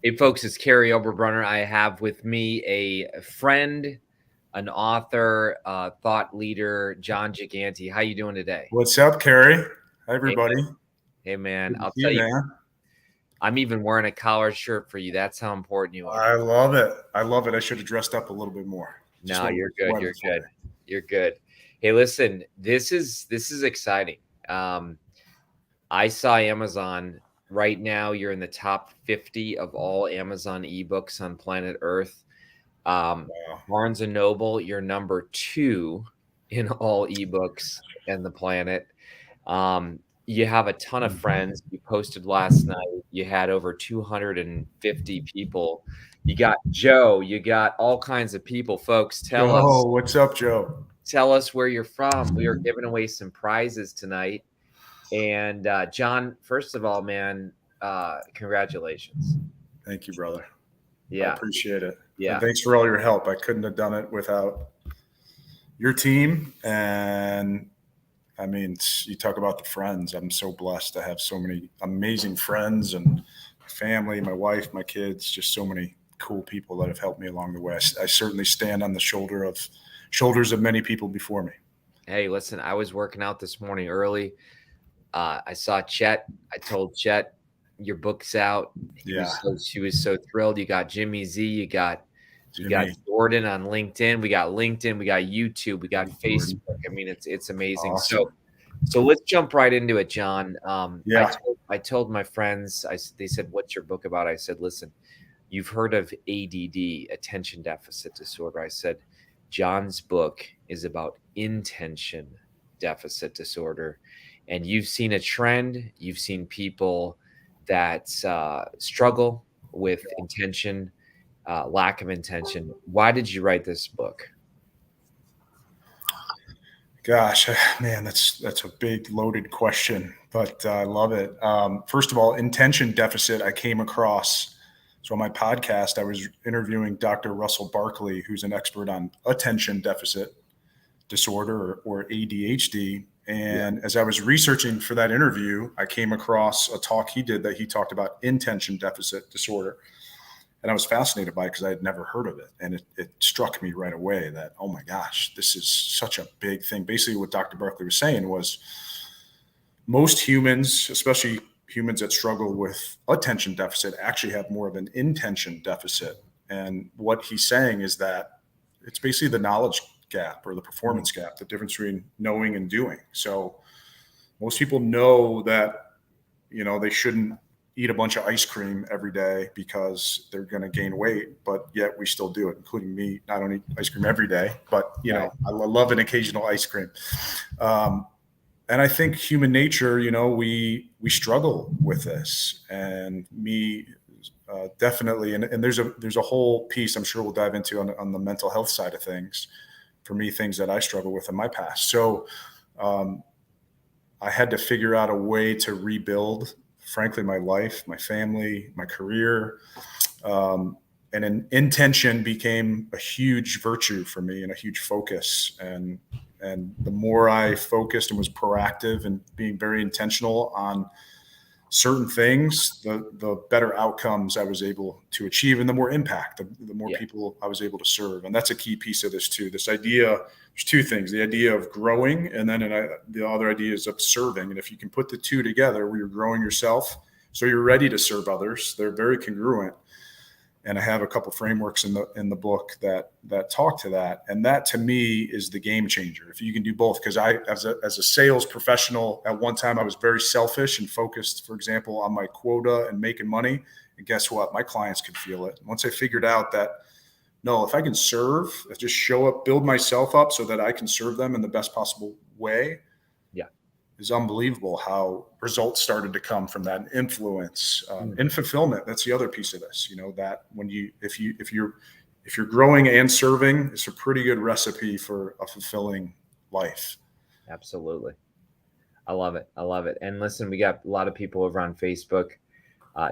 Hey, folks, it's Kary Oberbrunner. I have with me a friend, an author, thought leader, Jon Giganti. How you doing today? What's up, Kary? Hi, Hey, everybody. man. Good to I'll see tell you, you, man. I'm even wearing a collar shirt for you. That's how important you are. I love it. I love it. I should have dressed up a little bit more. Just No, went you're with the good. weather You're today. good. You're good. Hey, listen, this is exciting. I saw Amazon right now. You're in the top 50 of all Amazon ebooks on planet Earth. Wow. Barnes and Noble, you're number 2 in all ebooks and the planet. You have a ton of friends. You posted last night. You had over 250 people. You got Joe. You got all kinds of people. Folks, Joe, what's up, Joe? tell us where you're from. We are giving away some prizes tonight. And Jon, first of all, man, congratulations. Thank you, brother. I Yeah, appreciate it. And yeah. thanks for all your help. I couldn't have done it without your team. And I mean, you talk about the friends. I'm so blessed to have so many amazing friends and my family, my wife, my kids, just so many cool people that have helped me along the way. I certainly stand on the shoulders of many people before me. Hey, listen, I was working out this morning early. I saw Chet. I told Chet, your book's out. Yeah, She was so thrilled. You got Jimmy Z. You got Jimmy. Jordan on LinkedIn. We got LinkedIn. We got YouTube. We got Jordan. Facebook. I mean, it's amazing. Awesome. So let's jump right into it, Jon. Yeah. I told my friends. They said, "What's your book about?" I said, "Listen, you've heard of ADD, attention deficit disorder." I said, Jon's book is about intention deficit disorder. And you've seen a trend, you've seen people that struggle with intention, lack of intention. Why did you write this book? Gosh, man, that's a big loaded question, but I love it. First of all, intention deficit I came across. So on my podcast, I was interviewing Dr. Russell Barkley, who's an expert on attention deficit disorder or ADHD. And as I was researching for that interview, I came across a talk he did that he talked about intention deficit disorder. And I was fascinated by it because I had never heard of it. And it struck me right away that, oh my gosh, this is such a big thing. Basically, what Dr. Barkley was saying was most humans, especially humans that struggle with attention deficit, actually have more of an intention deficit. And what he's saying is that it's basically the knowledge gap or the performance gap, the difference between knowing and doing. So most people know that, they shouldn't eat a bunch of ice cream every day because they're going to gain weight, but yet we still do it, including me. I don't eat ice cream every day, but I love an occasional ice cream. And I think human nature, we struggle with this, and me definitely. And there's a whole piece I'm sure we'll dive into on the mental health side of things. For me, things that I struggle with in my past. So I had to figure out a way to rebuild, frankly, my life, my family, my career. And an intention became a huge virtue for me and a huge focus. And the more I focused and was proactive and being very intentional on certain things, the better outcomes I was able to achieve and the more impact, the more people I was able to serve. And that's a key piece of this too. This idea, there's two things, the idea of growing and then the other idea is of serving. And if you can put the two together where you're growing yourself, so you're ready to serve others, they're very congruent. And I have a couple frameworks in the book that talk to that, and that to me is the game changer. If you can do both, because I, as a sales professional, at one time I was very selfish and focused, for example, on my quota and making money. And guess what? My clients could feel it. Once I figured out that no, if I can serve, if just show up, build myself up so that I can serve them in the best possible way, is unbelievable how results started to come from that influence and fulfillment. That's the other piece of this, that when if you're growing and serving, it's a pretty good recipe for a fulfilling life. Absolutely. I love it. I love it. And listen, we got a lot of people over on Facebook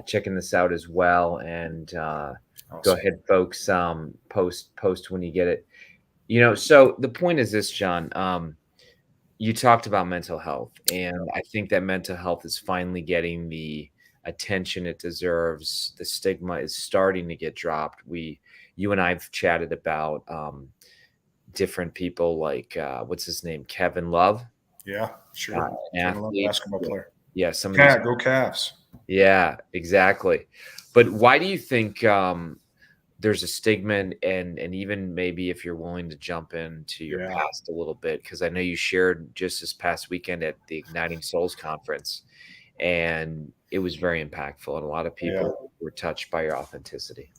checking this out as well. And awesome. Go ahead, folks, post when you get it. So the point is this, Jon, you talked about mental health, and I think that mental health is finally getting the attention it deserves. The stigma is starting to get dropped. You and I've chatted about different people like what's his name, Kevin Love, Yeah, sure. an Kevin Love, athlete. basketball player. Yeah, some of these. Go Cavs. Yeah, exactly. But why do you think there's a stigma, and even maybe if you're willing to jump into your Yeah. past a little bit, because I know you shared just this past weekend at the Igniting Souls conference, and it was very impactful, and a lot of people were touched by your authenticity.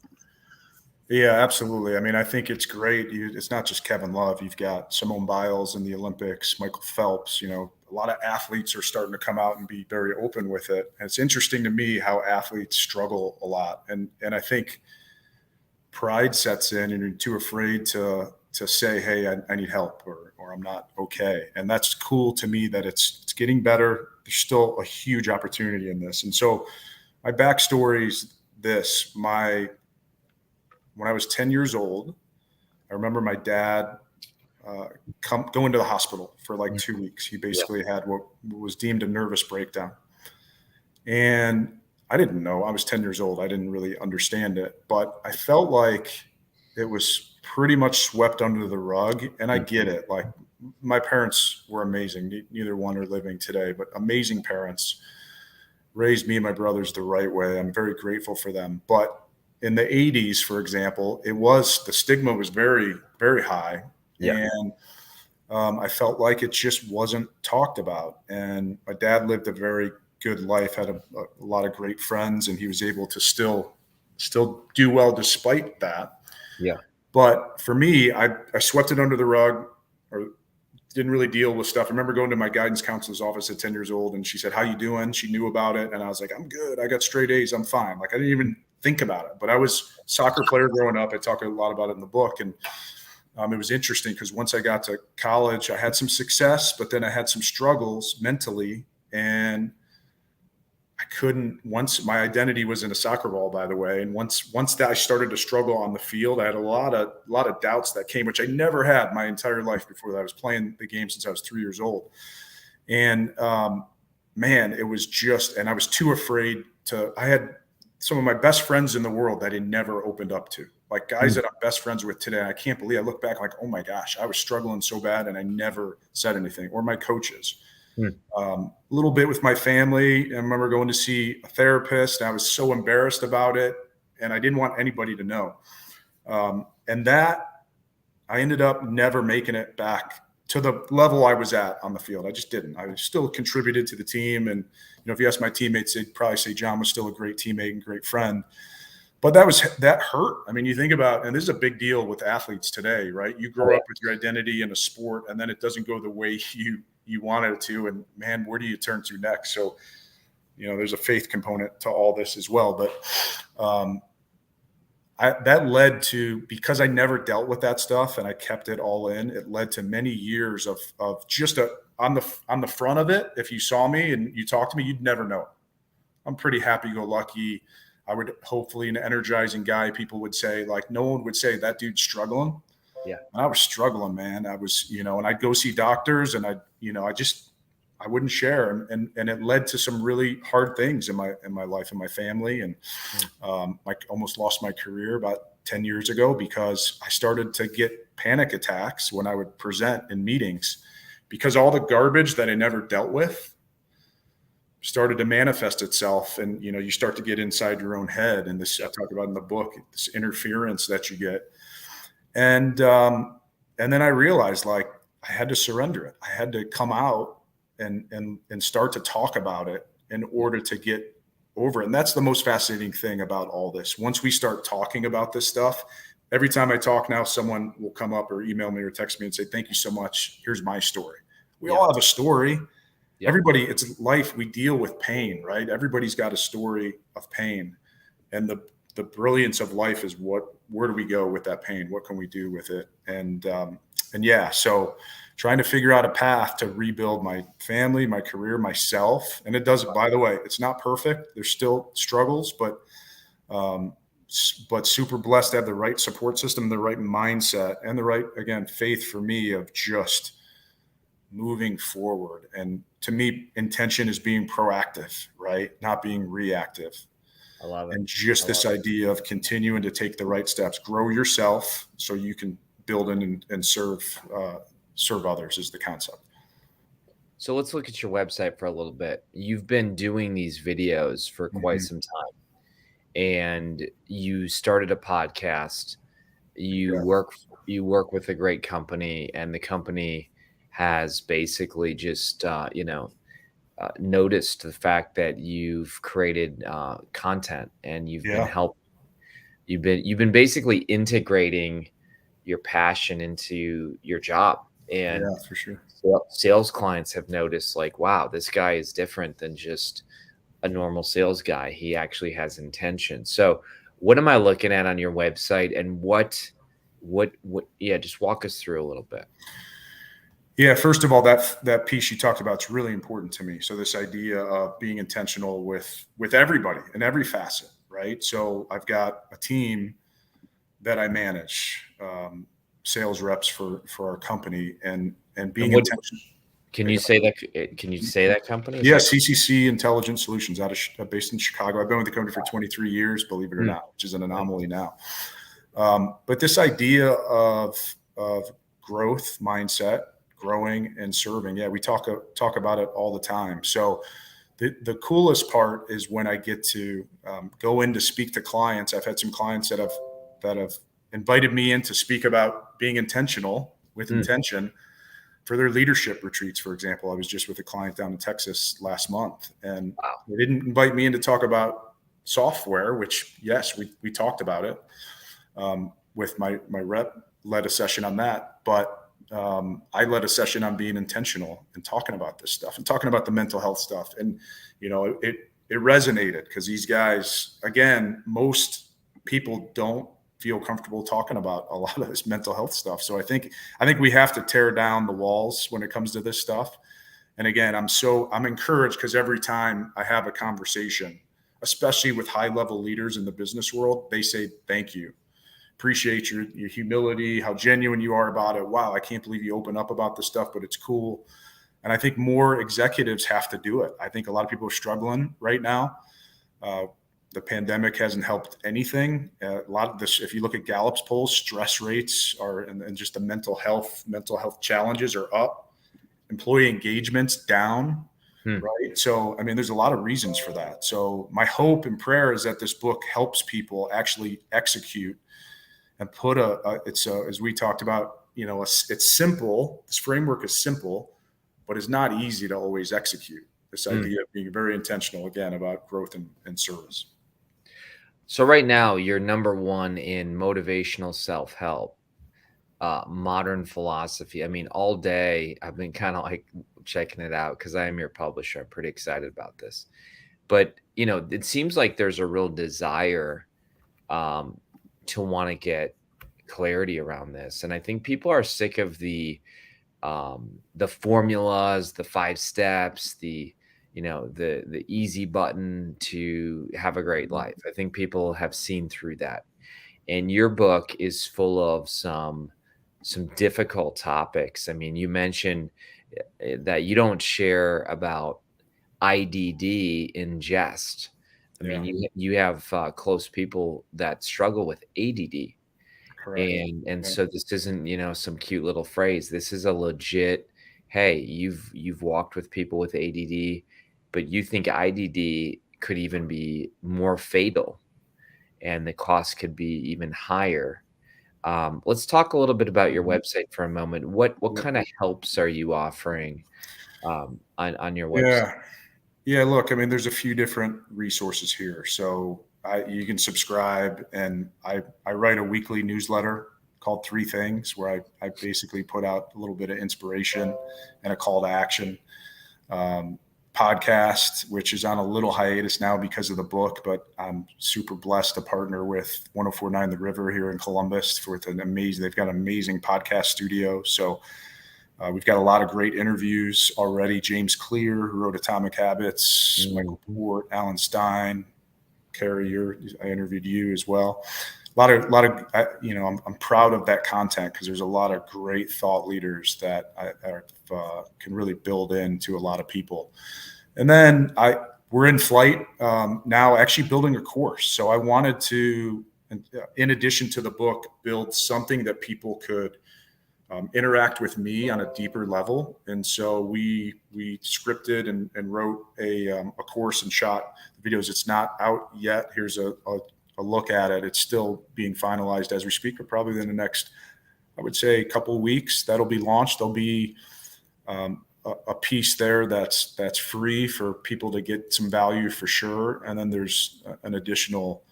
Yeah, absolutely. I mean, I think it's great. It's not just Kevin Love. You've got Simone Biles in the Olympics, Michael Phelps. You know, a lot of athletes are starting to come out and be very open with it. And it's interesting to me how athletes struggle a lot, and I think pride sets in, and you're too afraid to say, "Hey, I need help," or "I'm not okay." And that's cool to me that it's getting better. There's still a huge opportunity in this, and so my backstory is this: when I was 10 years old, I remember my dad going to the hospital for like 2 weeks. He basically had what was deemed a nervous breakdown. And I didn't know. I was 10 years old. I didn't really understand it, but I felt like it was pretty much swept under the rug. And I get it. Like, my parents were amazing. Neither one are living today, but amazing parents, raised me and my brothers the right way. I'm very grateful for them. But in the 80s, for example, the stigma was very, very high. Yeah. And I felt like it just wasn't talked about. And my dad lived a very good life, had a lot of great friends, and he was able to still do well despite that. Yeah. But for me, I swept it under the rug, or didn't really deal with stuff. I remember going to my guidance counselor's office at 10 years old, and she said, "How you doing?" She knew about it. And I was like, "I'm good. I got straight A's. I'm fine." Like, I didn't even think about it, but I was a soccer player growing up. I talk a lot about it in the book. And it was interesting because once I got to college, I had some success, but then I had some struggles mentally. And once my identity was in a soccer ball, by the way. And once that I started to struggle on the field, I had a lot of doubts that came, which I never had my entire life before that. I was playing the game since I was 3 years old. And man, it was just, and I was too afraid I had some of my best friends in the world that I never opened up to, like guys that I'm best friends with today. And I can't believe, I look back like, oh my gosh, I was struggling so bad and I never said anything. Or my coaches. A little bit with my family. I remember going to see a therapist, and I was so embarrassed about it, and I didn't want anybody to know. And that I ended up never making it back to the level I was at on the field. I just didn't. I still contributed to the team. And, if you ask my teammates, they'd probably say Jon was still a great teammate and great friend. But that hurt. I mean, you think about, and this is a big deal with athletes today, right? You grow up with your identity in a sport, and then it doesn't go the way you wanted it to. And man, where do you turn to next? So, there's a faith component to all this as well. But that led to, because I never dealt with that stuff and I kept it all in, it led to many years of just on the front of it. If you saw me and you talked to me, you'd never know. I'm pretty happy-go-lucky. I would hopefully an energizing guy. People would say, like, no one would say that dude's struggling. Yeah. And I was struggling, man. I was, and I'd go see doctors, and I wouldn't share. And it led to some really hard things in my life and my family. And I almost lost my career about 10 years ago because I started to get panic attacks when I would present in meetings, because all the garbage that I never dealt with started to manifest itself. And, you start to get inside your own head. And this, I talk about in the book, this interference that you get. And then I realized, like, I had to surrender it. I had to come out and start to talk about it in order to get over it. And that's the most fascinating thing about all this. Once we start talking about this stuff, every time I talk now, someone will come up or email me or text me and say, "Thank you so much. Here's my story." We all have a story. Yeah. Everybody, it's life. We deal with pain, right? Everybody's got a story of pain. And the brilliance of life is where do we go with that pain? What can we do with it? And yeah, so trying to figure out a path to rebuild my family, my career, myself. And it doesn't, by the way, it's not perfect. There's still struggles, but super blessed to have the right support system, the right mindset, and the right, again, faith for me of just moving forward and to me, intention is being proactive, right? Not being reactive. I love it. And just this idea of continuing to take the right steps, grow yourself so you can build in and serve others is the concept. So let's look at your website for a little bit. You've been doing these videos for quite some time, and you started a podcast. You Yeah. work with a great company, and the company has basically just noticed the fact that you've created content, and Yeah. you've been basically integrating your passion into your job. And Yeah, for sure. sales clients have noticed, like, wow, this guy is different than just a normal sales guy. He actually has intention. So what am I looking at on your website, and just walk us through a little bit. Yeah, first of all, that piece you talked about is really important to me. So this idea of being intentional with everybody in every facet, right? So I've got a team that I manage, sales reps for our company, and And being what intentional. can you say that can you say that company? Is Yeah, that CCC Intelligent Solutions based in Chicago. I've been with the company for 23 years, believe it or not, which is an anomaly now. But this idea of growth mindset, growing and serving, yeah, we talk about it all the time. So the coolest part is when I get to go in to speak to clients. I've had some clients that have invited me in to speak about being intentional with intention for their leadership retreats. For example, I was just with a client down in Texas last month, and they didn't invite me in to talk about software, which, yes, we talked about it. With my rep led a session on that, but I led a session on being intentional and talking about this stuff and talking about the mental health stuff. And, it resonated because these guys, again, most people don't feel comfortable talking about a lot of this mental health stuff. So I think we have to tear down the walls when it comes to this stuff. And again, I'm encouraged because every time I have a conversation, especially with high level leaders in the business world, they say, thank you. Appreciate your humility, how genuine you are about it. Wow, I can't believe you open up about this stuff, but it's cool. And I think more executives have to do it. I think a lot of people are struggling right now. The pandemic hasn't helped anything. A lot of this, if you look at Gallup's polls, stress rates are, and just the mental health challenges are up. Employee engagement's down, right? So, I mean, there's a lot of reasons for that. So my hope and prayer is that this book helps people actually execute and put as we talked about, it's simple. This framework is simple, but it's not easy to always execute. This idea of being very intentional, again, about growth and service. So right now, you're number one in motivational self-help, modern philosophy. I mean, all day I've been kind of like checking it out because I am your publisher. I'm pretty excited about this. But, it seems like there's a real desire to want to get clarity around this. And I think people are sick of the formulas, the 5 steps, the easy button to have a great life. I think people have seen through that. And your book is full of some difficult topics. I mean, you mentioned that you don't share about IDD in jest. I mean, you have close people that struggle with ADD. Correct. And so this isn't, some cute little phrase. This is a legit, hey, you've walked with people with ADD, but you think IDD could even be more fatal and the cost could be even higher. Let's talk a little bit about your website for a moment. What kind of helps are you offering on your website? Yeah. Look, I mean, there's a few different resources here. So you can subscribe, and I write a weekly newsletter called 3 Things, where I basically put out a little bit of inspiration and a call to action. Podcast, which is on a little hiatus now because of the book, but I'm super blessed to partner with 1049 The River here in Columbus they've got an amazing podcast studio. So we've got a lot of great interviews already. James Clear, who wrote Atomic Habits, Michael Port, Alan Stein, Kary, I interviewed you as well. I'm proud of that content because there's a lot of great thought leaders that can really build into a lot of people. And then we're in flight now, actually building a course. So I wanted to, in addition to the book, build something that people could interact with me on a deeper level. And so we scripted and wrote a course and shot videos. It's not out yet. Here's a look at it. It's still being finalized as we speak, but probably in the next, I would say, a couple of weeks, that'll be launched. There'll be a piece there that's free for people to get some value for sure. And then there's an additional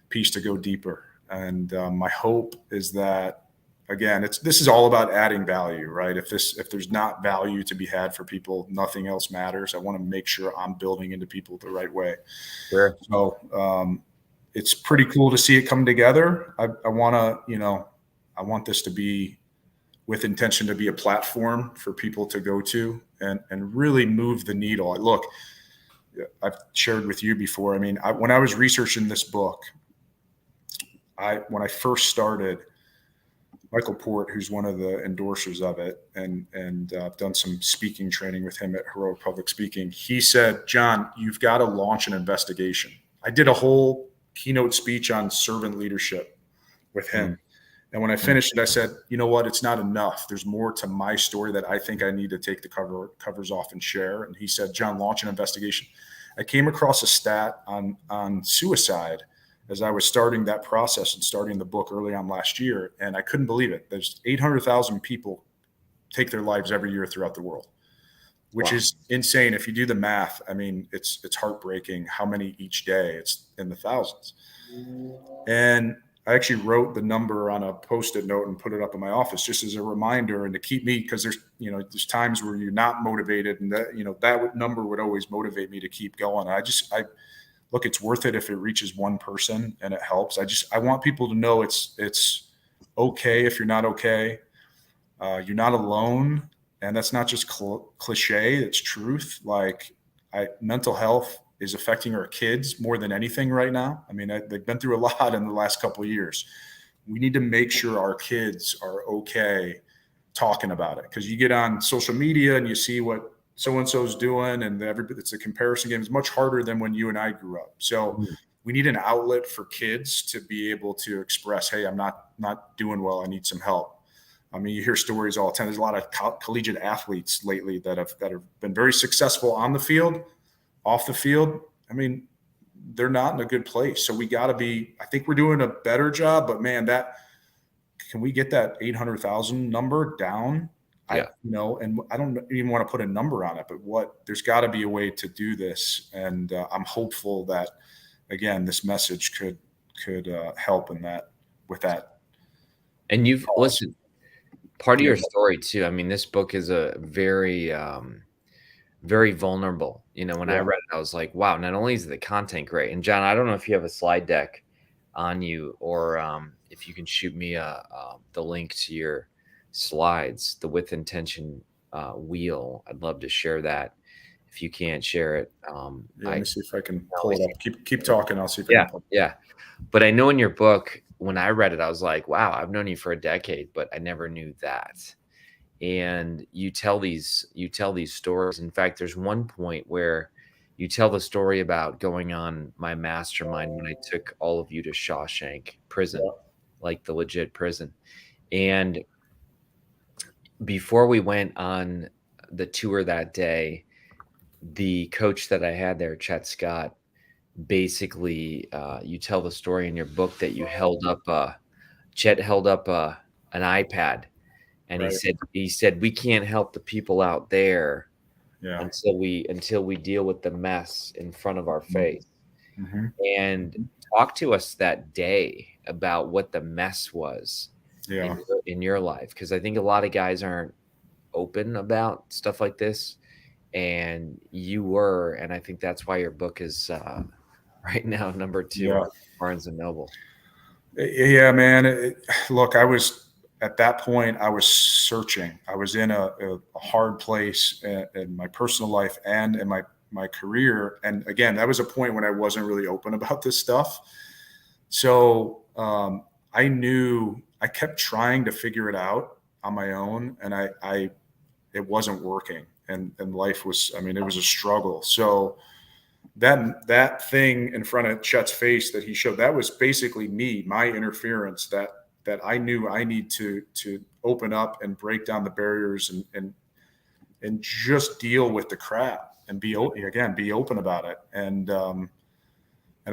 piece to go deeper. And my hope is that, again, this is all about adding value, right? If there's not value to be had for people, nothing else matters. I want to make sure I'm building into people the right way. Sure. So it's pretty cool to see it come together. I want this to be with intention to be a platform for people to go to and really move the needle. Look, I've shared with you before. I mean, when I was researching this book, when I first started, Michael Port, who's one of the endorsers of it, and I've done some speaking training with him at Heroic Public Speaking. He said, "Jon, you've got to launch an investigation." I did a whole keynote speech on servant leadership with him. And when I finished it, I said, you know what? It's not enough. There's more to my story that I think I need to take the covers off and share. And he said, "Jon, launch an investigation." I came across a stat on suicide as I was starting that process and starting the book early on last year. And I couldn't believe it. There's 800,000 people take their lives every year throughout the world, which is insane. If you do the math, I mean, it's heartbreaking how many each day. It's in the thousands. And I actually wrote the number on a Post-it note and put it up in my office just as a reminder and to keep me, because there's times where you're not motivated, and that number would always motivate me to keep going. Look, it's worth it if it reaches one person and it helps. I want people to know it's okay if you're not okay. You're not alone. And that's not just cliche, it's truth. Like mental health is affecting our kids more than anything right now. I mean, they've been through a lot in the last couple of years. We need to make sure our kids are okay talking about it, because you get on social media and you see what so-and-so's doing, and it's a comparison game. It's much harder than when you and I grew up. So we need an outlet for kids to be able to express, hey, I'm not doing well. I need some help. I mean, you hear stories all the time. There's a lot of collegiate athletes lately that have been very successful on the field, off the field. I mean, they're not in a good place. So we got to be, I think we're doing a better job, but man, can we get that 800,000 number down? Yeah. And I don't even want to put a number on it, but there's got to be a way to do this. And I'm hopeful that, again, this message could help with that. And you've listened, part of your story too. I mean, this book is a very, very vulnerable. When I read it, I was like, wow, not only is the content great, and Jon, I don't know if you have a slide deck on you, or if you can shoot me the link to your slides, the With Intention wheel. I'd love to share that. If you can't share it, let me see if I can pull it up. Keep talking. I'll see if I can pull it. Yeah. But I know in your book, when I read it, I was like, wow, I've known you for a decade, but I never knew that. And you tell these stories. In fact, there's one point where you tell the story about going on my mastermind when I took all of you to Shawshank prison, like the legit prison. And before we went on the tour that day, the coach that I had there, Chet Scott, basically, you tell the story in your book that you Chet held up an iPad, and he said, we can't help the people out there until we deal with the mess in front of our face. Mm-hmm. And talk to us that day about what the mess was in your life, because I think a lot of guys aren't open about stuff like this, and you were, and I think that's why your book is right now number 2 on Barnes and Noble. Yeah, man. Look, at that point, I was searching. I was in a hard place in my personal life and in my my career. And again, that was a point when I wasn't really open about this stuff. So I knew I kept trying to figure it out on my own, and it wasn't working. And life was, I mean, it was a struggle. So that thing in front of Chet's face that he showed, that was basically me, my interference, that I knew I need to open up and break down the barriers and just deal with the crap and be open about it. And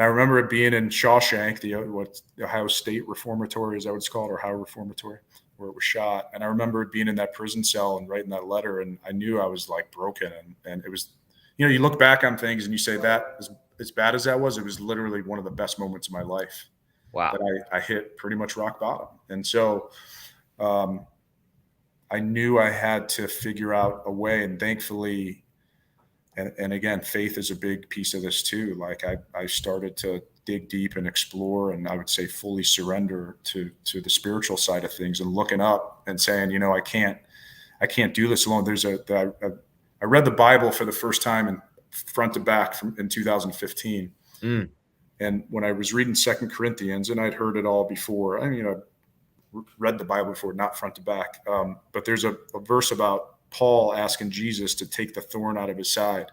I remember it being in Shawshank, the Ohio State Reformatory, is that what it's called, or Ohio Reformatory, where it was shot. And I remember it being in that prison cell and writing that letter, and I knew I was like broken. And it was, you look back on things and you say, that as bad as that was, it was literally one of the best moments of my life. Wow. That I hit pretty much rock bottom. And so I knew I had to figure out a way, and thankfully, and again, faith is a big piece of this too. Like I started to dig deep and explore, and I would say fully surrender to the spiritual side of things, and looking up and saying, I can't do this alone. I read the Bible for the first time in front to back in 2015. And when I was reading 2 Corinthians, and I'd heard it all before, I read the Bible before, not front to back. But there's a verse about Paul asking Jesus to take the thorn out of his side.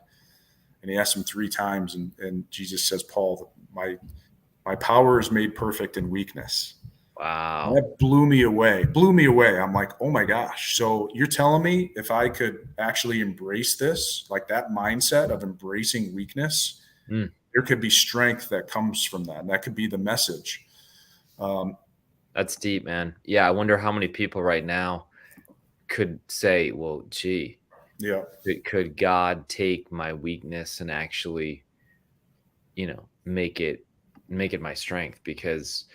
And he asked him 3 times. And Jesus says, Paul, my power is made perfect in weakness. Wow. And that blew me away. I'm like, oh my gosh. So you're telling me if I could actually embrace this, like that mindset of embracing weakness, there could be strength that comes from that. And that could be the message. That's deep, man. Yeah. I wonder how many people right now could say, well, gee, yeah, could God take my weakness and actually, make it my strength? Because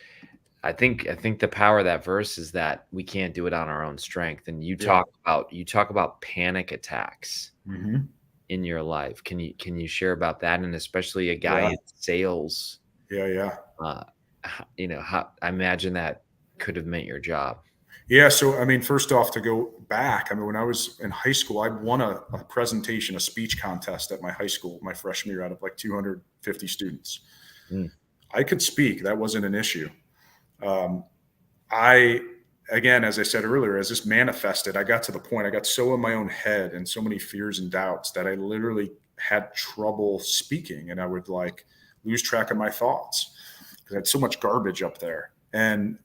I think the power of that verse is that we can't do it on our own strength. And you talk about panic attacks in your life. Can you share about that? And especially a guy in sales. Yeah. How I imagine that could have meant your job. Yeah. So, I mean, first off, to go back, when I was in high school, I won a presentation, a speech contest at my high school, my freshman year, out of like 250 students. I could speak. That wasn't an issue. Again, as I said earlier, as this manifested, I got to the point, I got so in my own head and so many fears and doubts that I literally had trouble speaking, and I would like lose track of my thoughts because I had so much garbage up there. And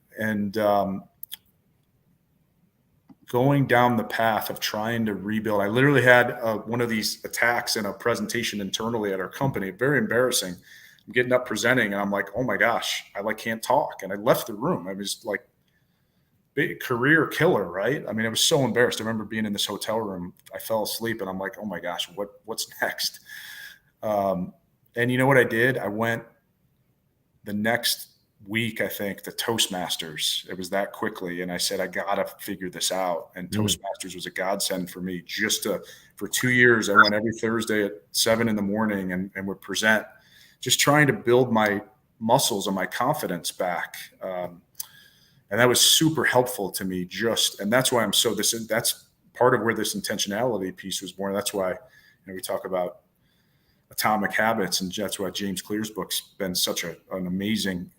going down the path of trying to rebuild, I literally had one of these attacks in a presentation internally at our company. Very embarrassing. I'm getting up presenting, and I'm like, oh my gosh, I can't talk. And I left the room. I was like, big career killer, right? I mean, I was so embarrassed. I remember being in this hotel room. I fell asleep, and I'm like, oh my gosh, what's next? And you know what I did? I went the next week, I think, to Toastmasters. It was that quickly. And I said, I got to figure this out. And Toastmasters was a godsend for me. For 2 years, I went every Thursday at 7 a.m. and would present, just trying to build my muscles and my confidence back. And that was super helpful to me. And that's why that's part of where this intentionality piece was born. That's why, we talk about Atomic Habits, and that's why James Clear's book's been such an amazing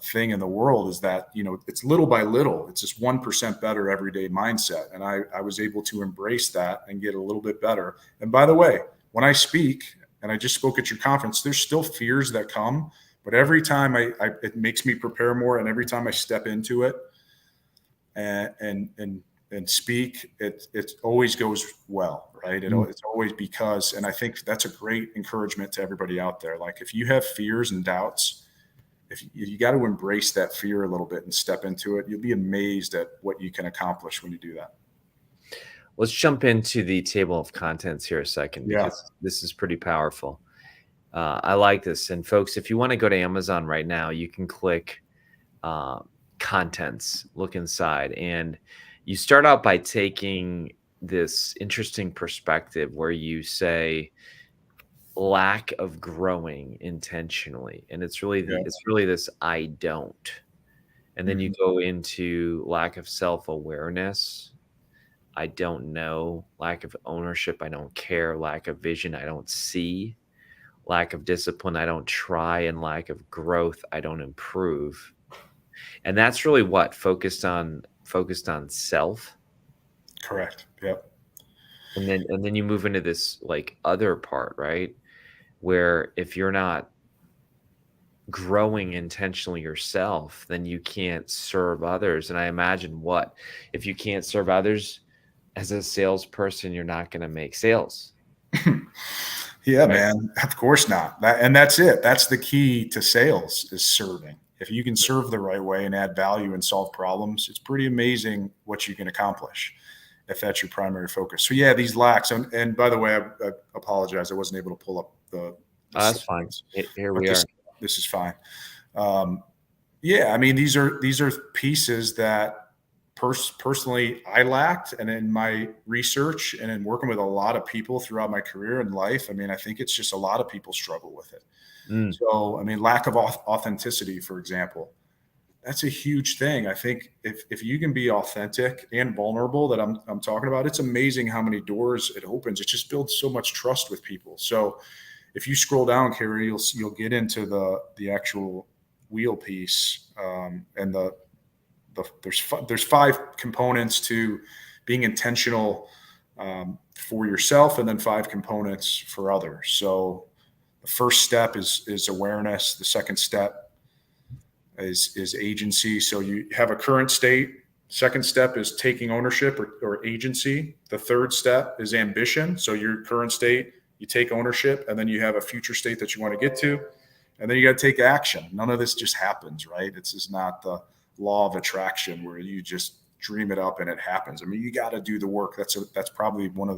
thing in the world, is that, it's little by little. It's just 1% better everyday mindset. And I was able to embrace that and get a little bit better. And by the way, when I speak, and I just spoke at your conference, there's still fears that come, but every time it makes me prepare more. And every time I step into it and speak, it always goes well, right? It's always because, and I think that's a great encouragement to everybody out there. Like, if you have fears and doubts, if you got to embrace that fear a little bit and step into it, you'll be amazed at what you can accomplish when you do that. Let's jump into the table of contents here a second, because this is pretty powerful. I like this. And folks, if you want to go to Amazon right now, you can click contents, look inside, and you start out by taking this interesting perspective where you say lack of growing intentionally. And it's really this I don't. And then you go into lack of self-awareness, I don't know, lack of ownership, I don't care, lack of vision, I don't see, lack of discipline, I don't try, and lack of growth, I don't improve. And that's really what focused on self. Correct. Yep. And then you move into this like other part, right? Where if you're not growing intentionally yourself, then you can't serve others. And I imagine what if you can't serve others as a salesperson, you're not going to make sales. Yeah, Right. man. Of course not. And that's it. That's the key to sales is serving. If you can serve the right way and add value and solve problems, it's pretty amazing what you can accomplish if that's your primary focus. So yeah, these lacks. And by the way, I apologize. I wasn't able to pull up the That's fine. slides, Here but we are. this is fine. Yeah, I mean these are pieces that personally I lacked, and in my research and in working with a lot of people throughout my career and life, I mean I think it's just a lot of people struggle with it. Mm, So I mean lack of authenticity, for example, that's a huge thing. I think if you can be authentic and vulnerable that I'm talking about, it's amazing how many doors it opens. It just builds so much trust with people. So if you scroll down, Kary, you'll get into the actual wheel piece, and there's five components to being intentional, for yourself, and then five components for others. So the first step is awareness. The second step is agency. So you have a current state. Second step is taking ownership or agency. The third step is ambition. So your current state, you take ownership, and then you have a future state that you want to get to, and then you got to take action. None of this just happens, right? It's just not the law of attraction where you just dream it up and it happens. I mean, you got to do the work. That's probably one of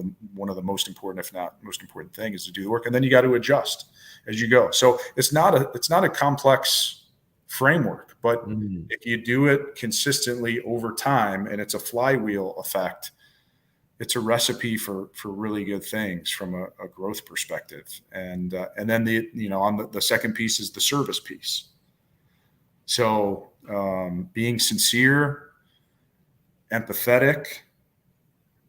the most important, if not most important thing, is to do the work, and then you got to adjust as you go. So it's not a complex framework, but mm. if you do it consistently over time, and it's a flywheel effect, it's a recipe for really good things from a growth perspective. And then on the second piece is the service piece. So being sincere, empathetic,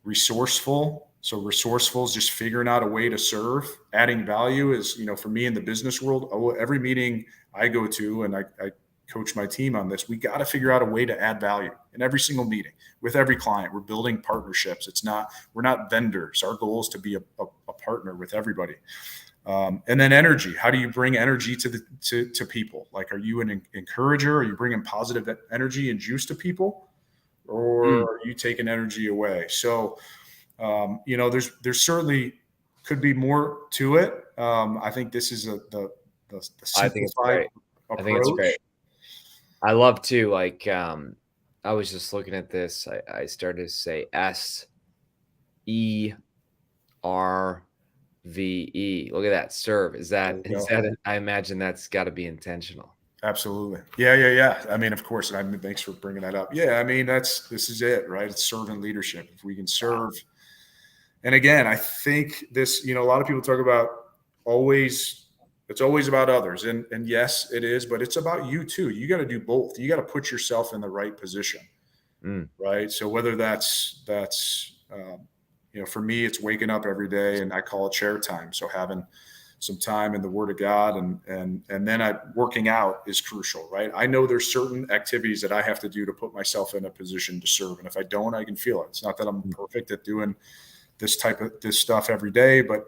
resourceful. So resourceful is just figuring out a way to serve. Adding value is, for me in the business world, every meeting I go to, and I coach my team on this, we got to figure out a way to add value in every single meeting with every client. We're building partnerships. We're not vendors. Our goal is to be a partner with everybody. And then energy. How do you bring energy to people? Like, are you an encourager? Are you bringing positive energy and juice to people, or Mm. are you taking energy away? So, there's certainly could be more to it. I think this is the I think it's simplified great. I think it's great. approach. I love to like I was just looking at this. I started to say SERVE. Look at that. Serve. There we Is go. that I imagine that's got to be intentional. Absolutely. Yeah. I mean, of course. And thanks for bringing that up. Yeah. I mean, this is it, right? It's servant leadership. If we can Wow. serve, and again, I think this, a lot of people talk about always, it's always about others. And yes, it is, but it's about you too. You got to do both. You got to put yourself in the right position. Mm. Right. So whether for me, it's waking up every day, and I call it share time. So having some time in the Word of God, and then working out is crucial, right? I know there's certain activities that I have to do to put myself in a position to serve, and if I don't, I can feel it. It's not that I'm Mm. perfect at doing this stuff every day, but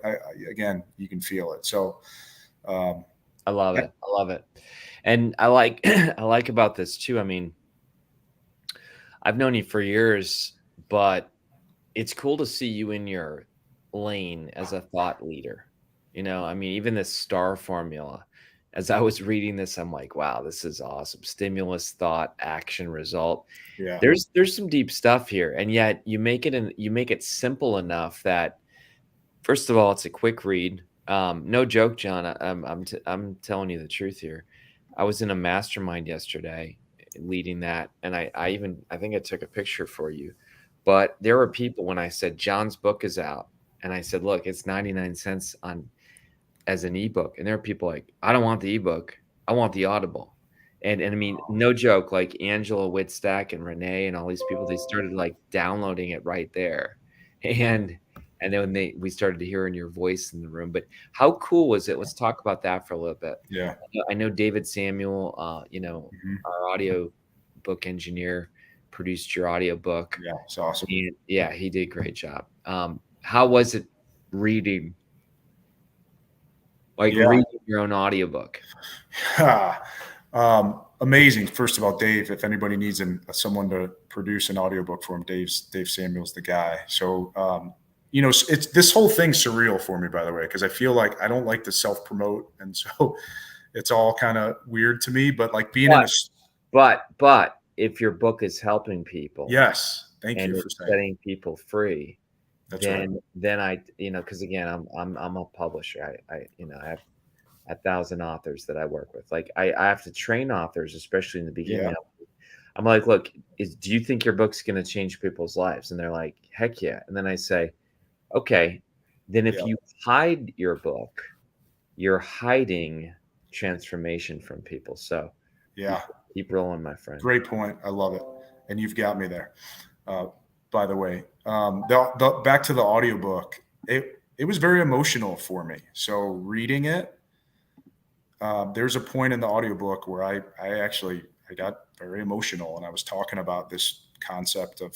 again, you can feel it. So um, I love yeah, it. I love it. And I like I like about this too. I mean, I've known you for years, but it's cool to see you in your lane as a thought leader. I mean, even this star formula, as I was reading this, I'm like, wow, this is awesome. Stimulus, thought, action, result. yeah, There's some deep stuff here. And yet you make it simple enough that first of all, it's a quick read. No joke, John. I'm telling you the truth here. I was in a mastermind yesterday leading that, and I think I took a picture for you. But there were people when I said John's book is out, and I said, look, it's 99 cents on as an ebook, and there are people like, I don't want the ebook, I want the Audible. And I mean, no joke, like Angela Whitstack and Renee and all these people, they started like downloading it right there. And then when we started hearing your voice in the room. But how cool was it? Let's talk about that for a little bit. Yeah. I know David Samuel, Mhm. our audio book engineer, produced your audio book. Yeah. It's awesome. And yeah, he did a great job. How was it reading, Yeah. reading your own audiobook? Amazing. First of all, Dave, if anybody needs someone to produce an audiobook for him, Dave Samuel's the guy. So, it's this whole thing's surreal for me, by the way, because I feel like I don't like to self promote. And so it's all kind of weird to me, but like being in a, but if your book is helping people, yes, thank and you for it's saying setting people free, that's right. then I, because again, I'm a publisher. I have 1,000 authors that I work with. Like I have to train authors, especially in the beginning. Yeah. I'm like, look, do you think your book's going to change people's lives? And they're like, heck yeah. And then I say, okay, then if Yeah. you hide your book, you're hiding transformation from people. So Yeah. keep rolling, my friend. Great point. I love it. And you've got me there. By the way, back to the audiobook, it was very emotional for me. So reading it, there's a point in the audiobook where I got very emotional, and I was talking about this concept of,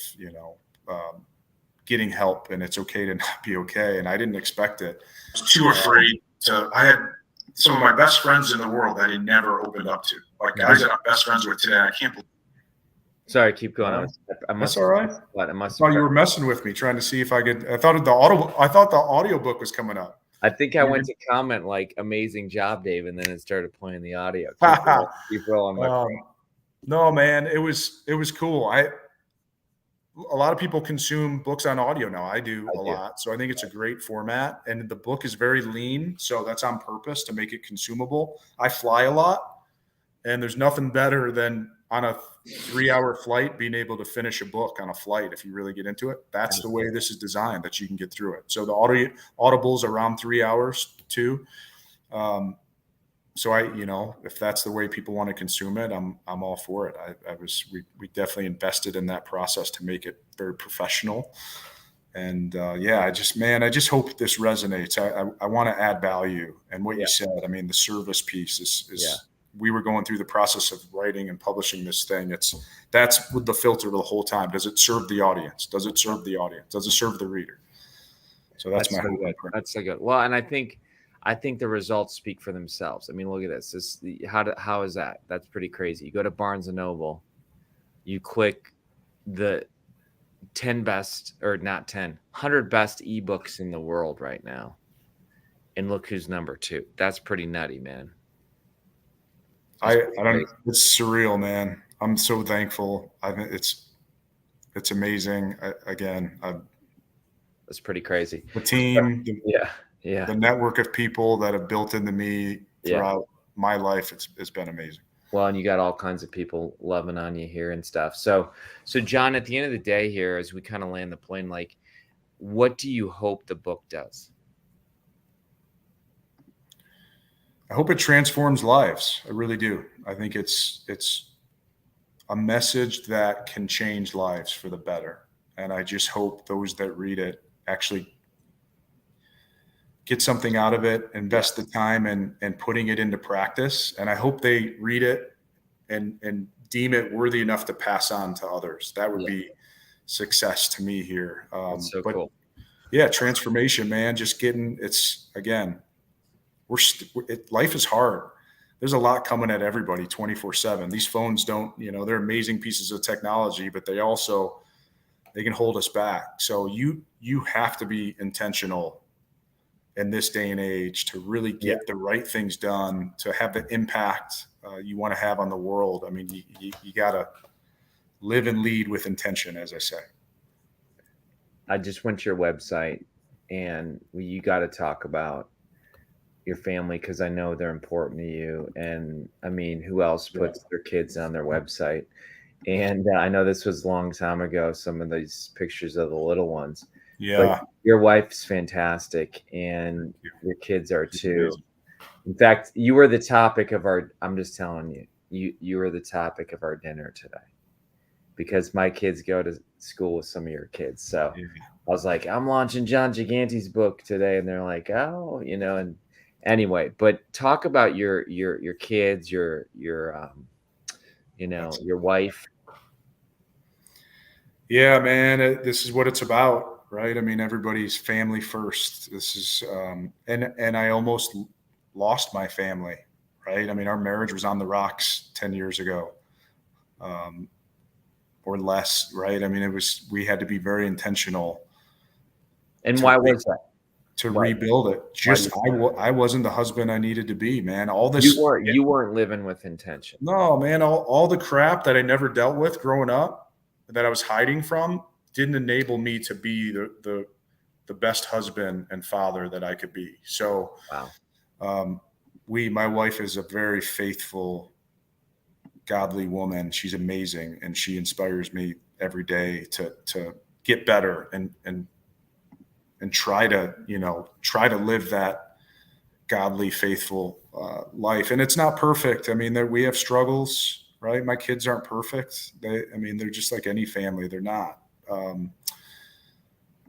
getting help, and it's okay to not be okay. And I didn't expect it. I was too afraid I had some of my best friends in the world that I never opened up to, like guys that I'm best friends with today. I can't believe. Sorry, keep going. That's all right. I thought you were messing with me, trying to see if I could. I thought the audiobook was coming up. I think I went to comment like "amazing job, Dave," and then it started playing the audio. Keep rolling, my friend. No, man, it was cool. A lot of people consume books on audio now. I do a lot, so I think it's a great format. And the book is very lean, so that's on purpose to make it consumable. I fly a lot, and there's nothing better than on a 3-hour flight being able to finish a book on a flight if you really get into it. That's the way this is designed, that you can get through it. So the audible's around 3 hours too. So if that's the way people want to consume it, I'm all for it. We definitely invested in that process to make it very professional. And I just hope this resonates. I want to add value. And what you said, I mean, the service piece is we were going through the process of writing and publishing this thing. That's with the filter the whole time. Does it serve the audience? Does it serve the audience? Does it serve the reader? So that's my hope. That's so good. Well, and I think the results speak for themselves. I mean, look at this. How is that? That's pretty crazy. You go to Barnes and Noble, you click the 10 best, or not 10, 100 best ebooks in the world right now, and look who's number 2. That's pretty nutty, man. I don't. It's surreal, man. I'm so thankful. I think it's amazing. That's pretty crazy. The team, the network of people that have built into me throughout my life. It's been amazing. Well, and you got all kinds of people loving on you here and stuff. So Jon, at the end of the day here, as we kind of land the plane, like, what do you hope the book does? I hope it transforms lives. I really do. I think it's a message that can change lives for the better. And I just hope those that read it actually get something out of it, invest the time and putting it into practice. And I hope they read it and deem it worthy enough to pass on to others. That would be success to me here. That's so cool. Yeah, transformation, man. Just life is hard. There's a lot coming at everybody 24/7. These phones they're amazing pieces of technology, but they can hold us back. So you have to be intentional in this day and age to really get the right things done, to have the impact you want to have on the world. I mean, you got to live and lead with intention, as I say. I just went to your website, and you got to talk about your family, because I know they're important to you. And I mean, who else puts their kids on their website? And I know this was a long time ago, some of these pictures of the little ones. Yeah. But your wife's fantastic, and your kids are too. In fact, you were the topic of I'm just telling you, you were the topic of our dinner today because my kids go to school with some of your kids. So Yeah. I was like, I'm launching Jon Giganti's book today, and they're like, oh, and anyway. But talk about your kids, your wife. Yeah, man, this is what it's about, right? I mean, everybody's family first. This is, and I almost lost my family, right? I mean, our marriage was on the rocks 10 years ago, um, or less, right? I mean, we had to be very intentional And to why was that? to Why? rebuild it. Why do Just, you I wasn't the husband I needed to be, man. All you this, weren't you weren't living with intention? no, man, all the crap that I never dealt with growing up, that I was hiding from, didn't enable me to be the best husband and father that I could be. So, Wow. um, my wife is a very faithful, godly woman. She's amazing, and she inspires me every day to get better and try to live that godly, faithful life. And it's not perfect. I mean, we have struggles, right? My kids aren't perfect. I mean, they're just like any family. They're not.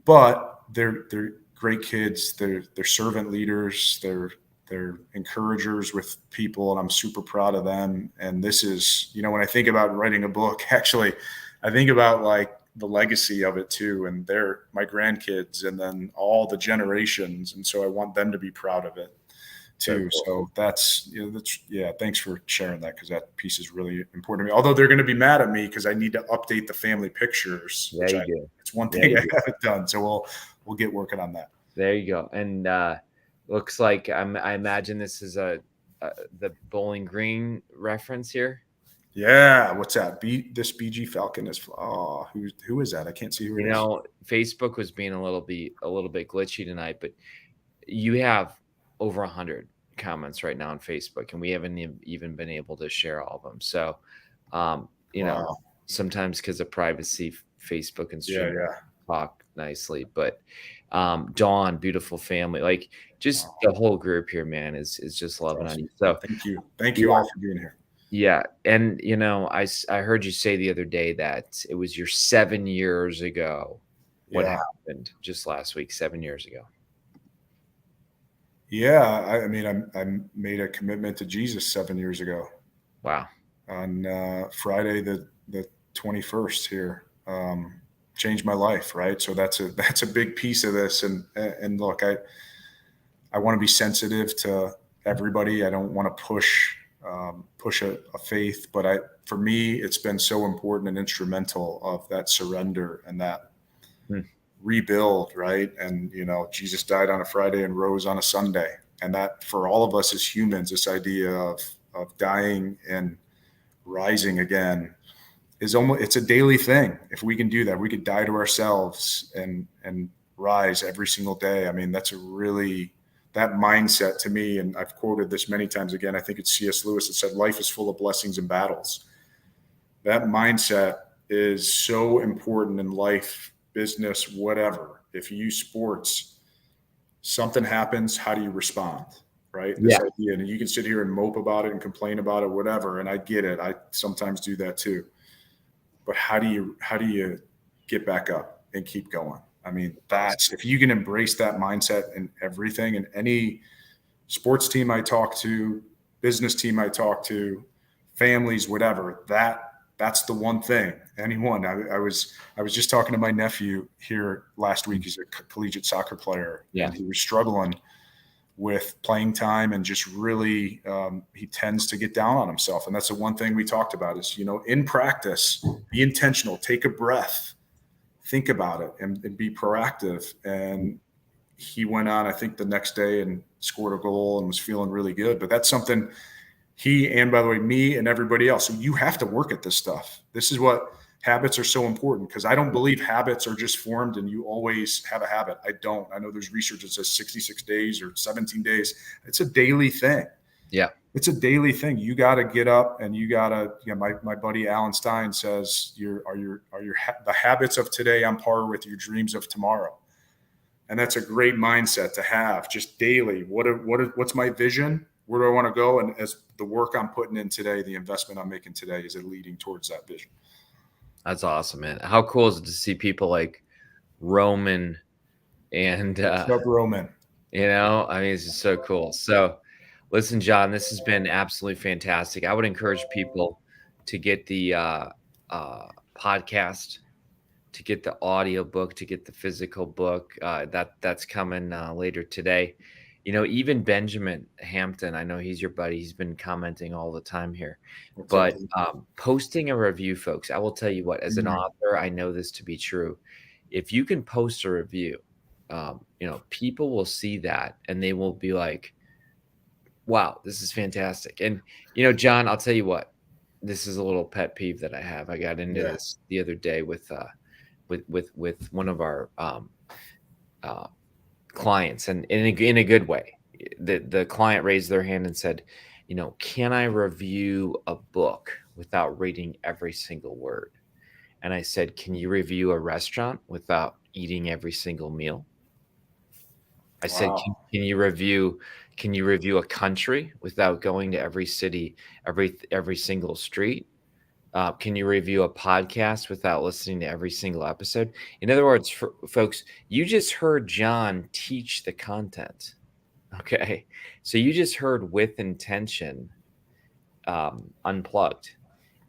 But they're great kids. They're servant leaders. They're encouragers with people, and I'm super proud of them. And this is, when I think about writing a book, actually, I think about like the legacy of it too, and they're my grandkids, and then all the generations. And so I want them to be proud of it too. Cool. So that's, thanks for sharing that, because that piece is really important to me. Although they're going to be mad at me because I need to update the family pictures, There you go. it's one There thing you I go. haven't done. So we'll get working on that. There you go. And looks like I imagine this is the Bowling Green reference here. Yeah, what's that? This BG Falcon is. Oh, who is that? I can't see who it is. Facebook was being a little bit glitchy tonight, but you have over 100 comments right now on Facebook, and we haven't even been able to share all of them. So, Wow. sometimes because of privacy, Facebook and stream Yeah. talk nicely, but Dawn, beautiful family, like just the whole group here, man, is just loving on you. So thank you all for being here. yeah, and I heard you say the other day that it was your 7 years ago. What happened just last week, 7 years ago? Yeah, I mean, I made a commitment to Jesus 7 years ago. Wow. On Friday the 21st here, changed my life, right? So that's a big piece of this. And look, I want to be sensitive to everybody. I don't want to push a faith, but for me, it's been so important and instrumental of that surrender and that rebuild, right? And Jesus died on a Friday and rose on a Sunday, and that for all of us as humans, this idea of dying and rising again it's a daily thing. If we can do that, we could die to ourselves and rise every single day. I mean, that's that mindset to me, and I've quoted this many times. Again, I think it's C.S. Lewis that said, life is full of blessings and battles. That mindset is so important in life, business, whatever. If you use sports, something happens, how do you respond? Right? This idea, and you can sit here and mope about it and complain about it, whatever. And I get it. I sometimes do that too. But how do you get back up and keep going? I mean, that's, if you can embrace that mindset in everything, in any sports team I talk to, business team I talk to, families, whatever, that's the one thing. Anyone. I was just talking to my nephew here last week. He's a collegiate soccer player, and he was struggling with playing time, and just really, he tends to get down on himself. And that's the one thing we talked about is, in practice, be intentional, take a breath, think about it, and be proactive. And he went on, I think the next day, and scored a goal and was feeling really good. But that's something and by the way, me and everybody else. So you have to work at this stuff. This is what habits are so important, because I don't believe habits are just formed and you always have a habit. I don't. I know there's research that says 66 days or 17 days. It's a daily thing. Yeah. It's a daily thing. You got to get up, and you got to, my buddy Alan Stein says, the habits of today on par with your dreams of tomorrow. And that's a great mindset to have, just daily. What's my vision? where do I want to go? And as the work I'm putting in today, the investment I'm making today, is it leading towards that vision? That's awesome, man. How cool is it to see people like Roman and What's up, Roman? I mean, it's just so cool. So listen, John, this has been absolutely fantastic. I would encourage people to get the podcast, to get the audio book, to get the physical book. That's coming later today. Even Benjamin Hampton, I know he's your buddy. He's been commenting all the time here. What's But up? posting a review, folks, I will tell you what, as an Mhm. author, I know this to be true. If you can post a review, people will see that and they will be like, wow, this is fantastic. And, John, I'll tell you what, this is a little pet peeve that I have. I got into Yeah. this the other day with one of our uh, clients, and in a good way. The client raised their hand and said, can I review a book without reading every single word? And I said, can you review a restaurant without eating every single meal? I said, Wow. can you review a country without going to every city, every single street? Can you review a podcast without listening to every single episode? In other words, folks, you just heard John teach the content. Okay. So you just heard with intention, unplugged.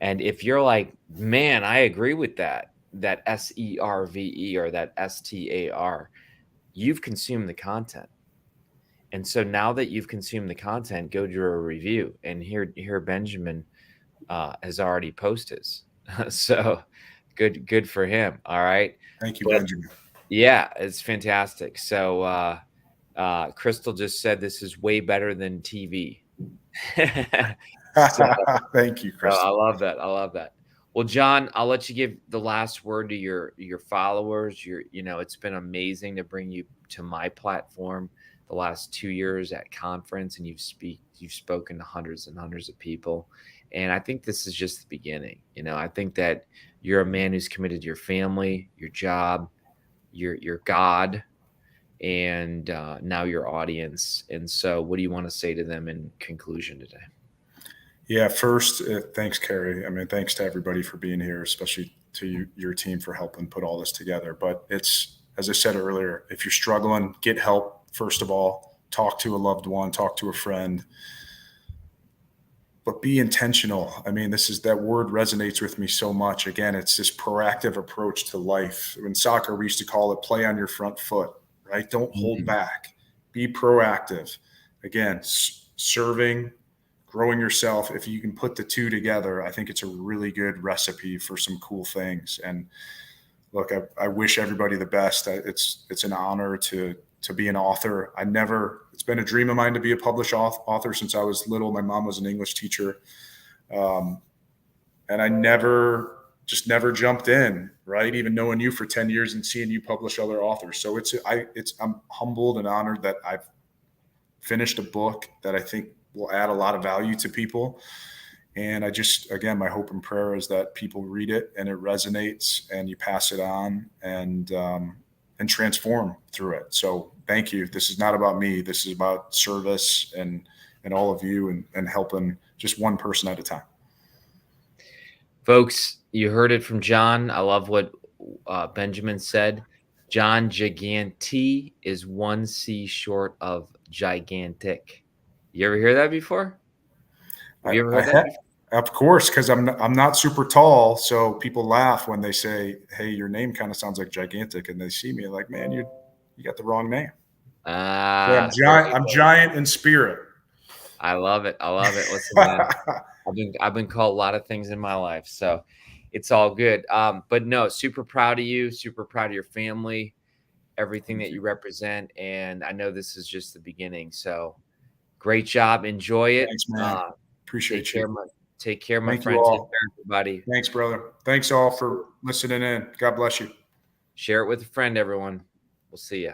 And if you're like, man, I agree with that SERVE or that STAR, you've consumed the content. And so now that you've consumed the content, go do a review. And here Benjamin has already posted. So good for him. All right. Thank you, But Benjamin. yeah, it's fantastic. So Crystal just said this is way better than TV. So Thank you, Chris. I love that. I love that. Well, John, I'll let you give the last word to your followers. It's been amazing to bring you to my platform the last 2 years at conference, and you've spoken to hundreds and hundreds of people. And I think this is just the beginning. I think that you're a man who's committed to your family, your job, your God, and now your audience. And so, what do you want to say to them in conclusion today? Yeah, first, thanks, Kary. I mean, thanks to everybody for being here, especially to your team for helping put all this together. But it's, as I said earlier, if you're struggling, get help. First of all, talk to a loved one, talk to a friend, but be intentional. I mean, that word resonates with me so much. Again, it's this proactive approach to life. In soccer, we used to call it play on your front foot, right? Don't hold back. Be proactive. Again, serving, growing yourself. If you can put the two together, I think it's a really good recipe for some cool things. And look, I wish everybody the best. It's an honor to be an author. It's been a dream of mine to be a published author since I was little. My mom was an English teacher. And I never jumped in, right? Even knowing you for 10 years and seeing you publish other authors. So I'm humbled and honored that I've finished a book that I think will add a lot of value to people. And again, my hope and prayer is that people read it and it resonates and you pass it on and transform through it. So thank you. This is not about me. This is about service and all of you and helping just one person at a time. Folks, you heard it from John. I love what Benjamin said. Jon Giganti is one C short of gigantic. You ever hear that before? Have you ever heard that before? Of course, because I'm not super tall, so people laugh when they say, "Hey, your name kind of sounds like gigantic," and they see me like, "Man, you got the wrong name." So I'm giant. I'm giant in spirit. I love it. I love it. Listen, man, I've been called a lot of things in my life, so it's all good. But no, super proud of you. Super proud of your family, everything that you represent, and I know this is just the beginning. So great job. Enjoy it. Thanks, man. Appreciate you. Take care, my Thank friend. you all. Take care, everybody. Thanks, brother. Thanks all for listening in. God bless you. Share it with a friend, everyone. We'll see you.